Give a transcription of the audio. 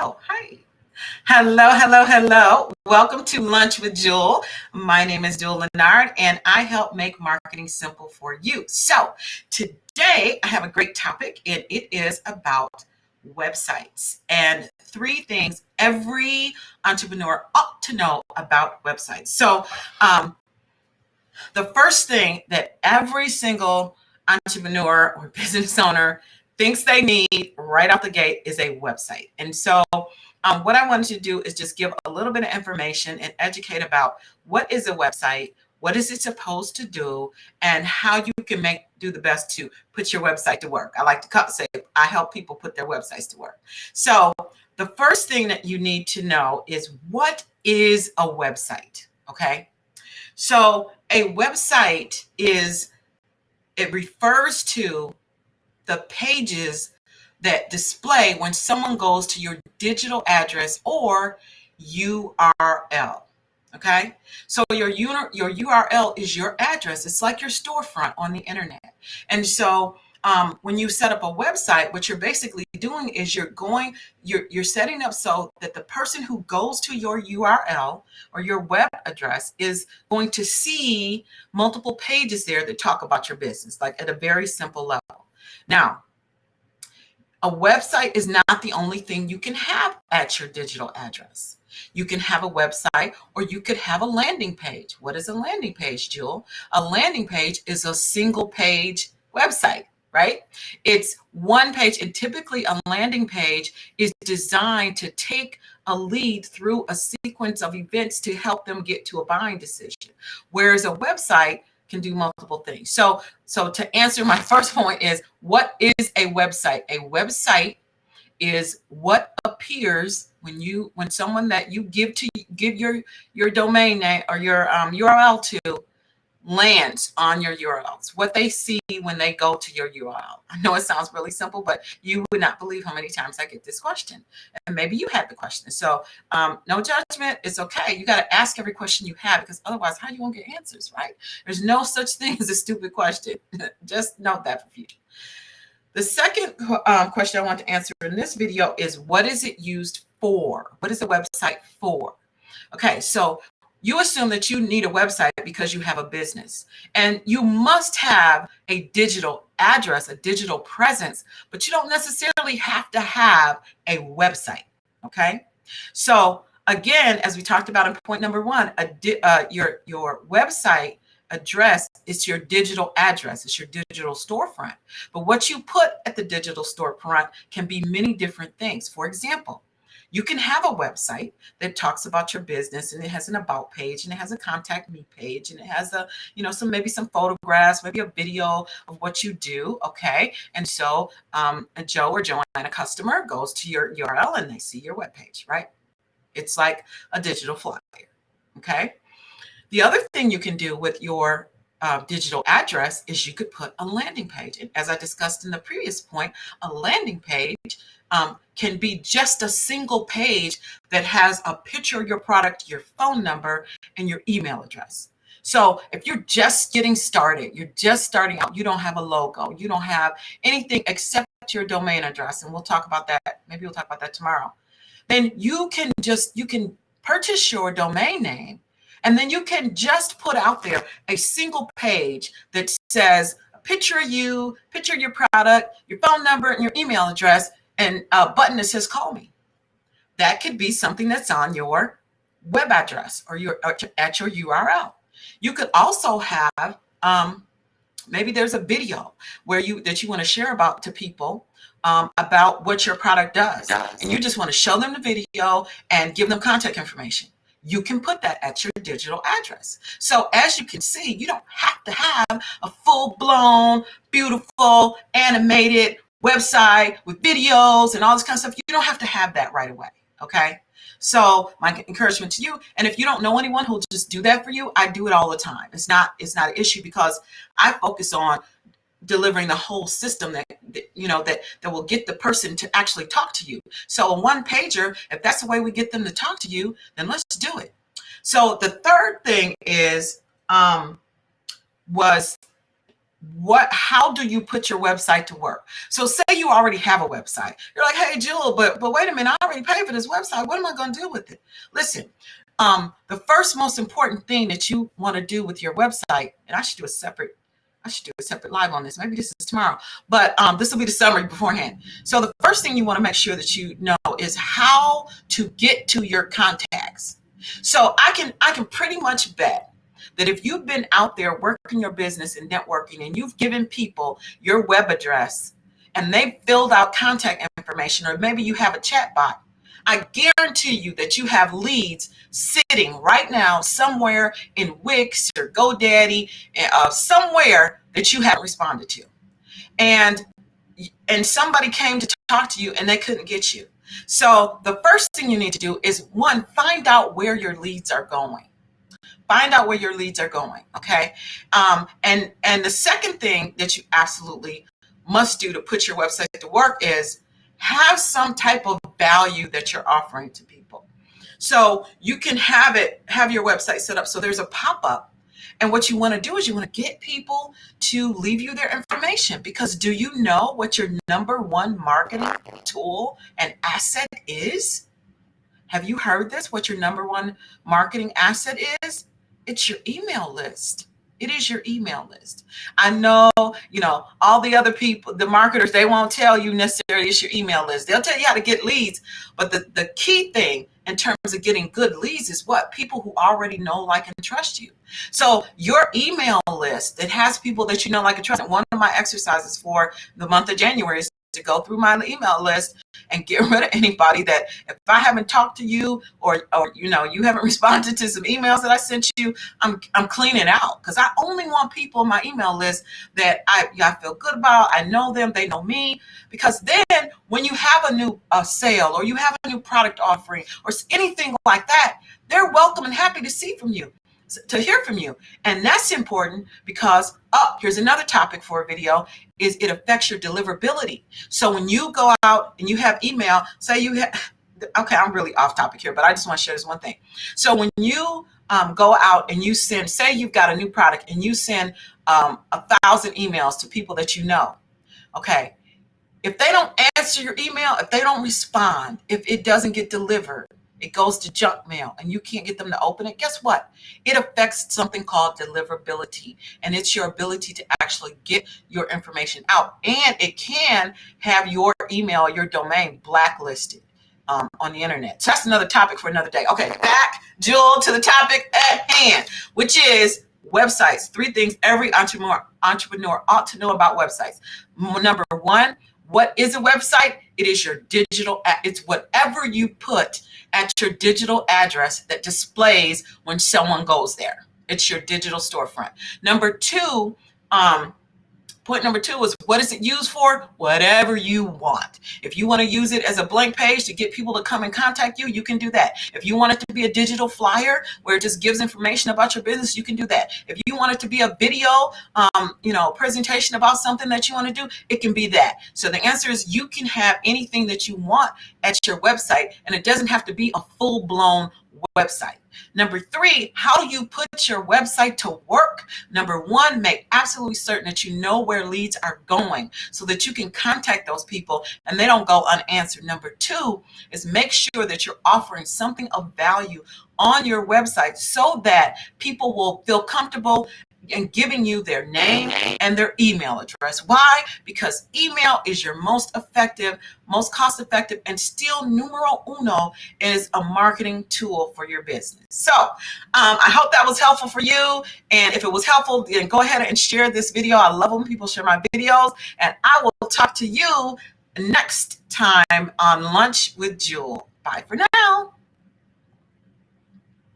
Oh, hi. Hello, hello, hello. Welcome to Lunch with Juhl. My name is Juhl Lenard, and I help make marketing simple for you. So, today I have a great topic, and it is about websites and three things every entrepreneur ought to know about websites. The first thing that every single entrepreneur or business owner thinks they need right out the gate is a website. What I wanted to do is just give a little bit of information and educate about what is a website, what is it supposed to do, and how you can do the best to put your website to work. I like to say I help people put their websites to work. So the first thing that you need to know is, what is a website? Okay. So a website it refers to the pages that display when someone goes to your digital address or URL. Okay, so your URL is your address. It's like your storefront on the internet. When you set up a website, what you're basically doing is you're setting up so that the person who goes to your URL or your web address is going to see multiple pages there that talk about your business, like at a very simple level. Now, a website is not the only thing you can have at your digital address. You can have a website, or you could have a landing page. What is a landing page, Juhl? A landing page is a single page website, right? It's one page, and typically a landing page is designed to take a lead through a sequence of events to help them get to a buying decision. Whereas a website can do multiple things. So to answer my first point is, what is a website? A website is what appears when someone that you give your domain name or your URL to lands on your URLs, what they see when they go to your URL. I know it sounds really simple, but you would not believe how many times I get this question. And maybe you had the question. So no judgment. It's okay. You got to ask every question you have, because otherwise, how you won't get answers, right? There's no such thing as a stupid question. Just note that for future. The second question I want to answer in this video is, what is it used for? What is a website for? Okay, so you assume that you need a website because you have a business, and you must have a digital address, a digital presence, but you don't necessarily have to have a website. Okay, so again, as we talked about in point number one, your website address is your digital address. It's your digital storefront. But what you put at the digital storefront can be many different things. For example, you can have a website that talks about your business, and it has an about page, and it has a contact me page, and it has maybe some photographs, maybe a video of what you do. Okay. And so a Joe or Joanne, a customer, goes to your URL and they see your webpage, right? It's like a digital flyer. Okay. The other thing you can do with your digital address is you could put a landing page. And as I discussed in the previous point, a landing page can be just a single page that has a picture of your product, your phone number, and your email address. So if you're just getting started, you're just starting out, you don't have a logo, you don't have anything except your domain address, and we'll talk about that. Maybe we'll talk about that tomorrow. Then you can purchase your domain name, and then you can just put out there a single page that says a picture of you, picture of your product, your phone number, and your email address, and a button that says call me. That could be something that's on your web address or at your URL. You could also have maybe there's a video that you want to share about to people about what your product does, and you just want to show them the video and give them contact information. You can put that at your digital address. So as you can see, you don't have to have a full-blown, beautiful, animated website with videos and all this kind of stuff. You don't have to have that right away. Okay. So my encouragement to you, and if you don't know anyone who'll just do that for you, I do it all the time. It's not an issue, because I focus on delivering the whole system that will get the person to actually talk to you. So a one pager, if that's the way we get them to talk to you, then let's do it. So the third thing is was how do you put your website to work? So say you already have a website. You're like, hey, Juhl, but wait a minute, I already paid for this website. What am I going to do with it? Listen, the first most important thing that you want to do with your website, and I should do a separate live on this. Maybe this is tomorrow, but this will be the summary beforehand. So the first thing you want to make sure that you know is how to get to your contacts. So I can pretty much bet that if you've been out there working your business and networking and you've given people your web address and they've filled out contact information, or maybe you have a chat bot, I guarantee you that you have leads sitting right now somewhere in Wix or GoDaddy, somewhere that you haven't responded to. And somebody came to talk to you and they couldn't get you. So the first thing you need to do is, one, find out where your leads are going. Find out where your leads are going, okay? And the second thing that you absolutely must do to put your website to work is have some type of value that you're offering to people. So you can have your website set up so there's a pop-up. And what you want to do is you want to get people to leave you their information, because do you know what your number one marketing tool and asset is? Have you heard this? What your number one marketing asset is? It's your email list. It is your email list. I know, all the other people, the marketers, they won't tell you necessarily it's your email list. They'll tell you how to get leads. But the key thing in terms of getting good leads is what? People who already know, like, and trust you. So your email list that has people that you know, like, and trust. And one of my exercises for the month of January is to go through my email list and get rid of anybody that, if I haven't talked to you or you haven't responded to some emails that I sent you, I'm cleaning out, because I only want people on my email list that I feel good about. I know them, they know me, because then when you have a new sale, or you have a new product offering, or anything like that, they're welcome and happy to hear from you. And that's important because, here's another topic for a video, is it affects your deliverability. So when you go out and you have email, say okay, I'm really off topic here, but I just want to share this one thing. So when you go out and you send, say you've got a new product and you send 1,000 emails to people that you know, okay, if they don't answer your email, if they don't respond, if it doesn't get delivered, it goes to junk mail and you can't get them to open it, guess what? It affects something called deliverability, and it's your ability to actually get your information out. And it can have your email, your domain blacklisted on the internet. So that's another topic for another day. Okay, back, Juhl, to the topic at hand, which is websites. 3 things every entrepreneur ought to know about websites. Number 1, what is a website? It is your digital, it's whatever you put at your digital address that displays when someone goes there. It's your digital storefront. Point number 2 is, what is it used for? Whatever you want. If you want to use it as a blank page to get people to come and contact you, you can do that. If you want it to be a digital flyer where it just gives information about your business, you can do that. If you want it to be a video, presentation about something that you want to do, it can be that. So the answer is, you can have anything that you want at your website, and it doesn't have to be a full-blown website. Number 3, how do you put your website to work? Number 1, make absolutely certain that you know where leads are going so that you can contact those people and they don't go unanswered. Number 2 is make sure that you're offering something of value on your website so that people will feel comfortable and giving you their name and their email address. Why? Because email is your most effective, most cost-effective, and still numero uno is a marketing tool for your business. So I hope that was helpful for you. And if it was helpful, then go ahead and share this video. I love when people share my videos. And I will talk to you next time on Lunch with Juhl. Bye for now.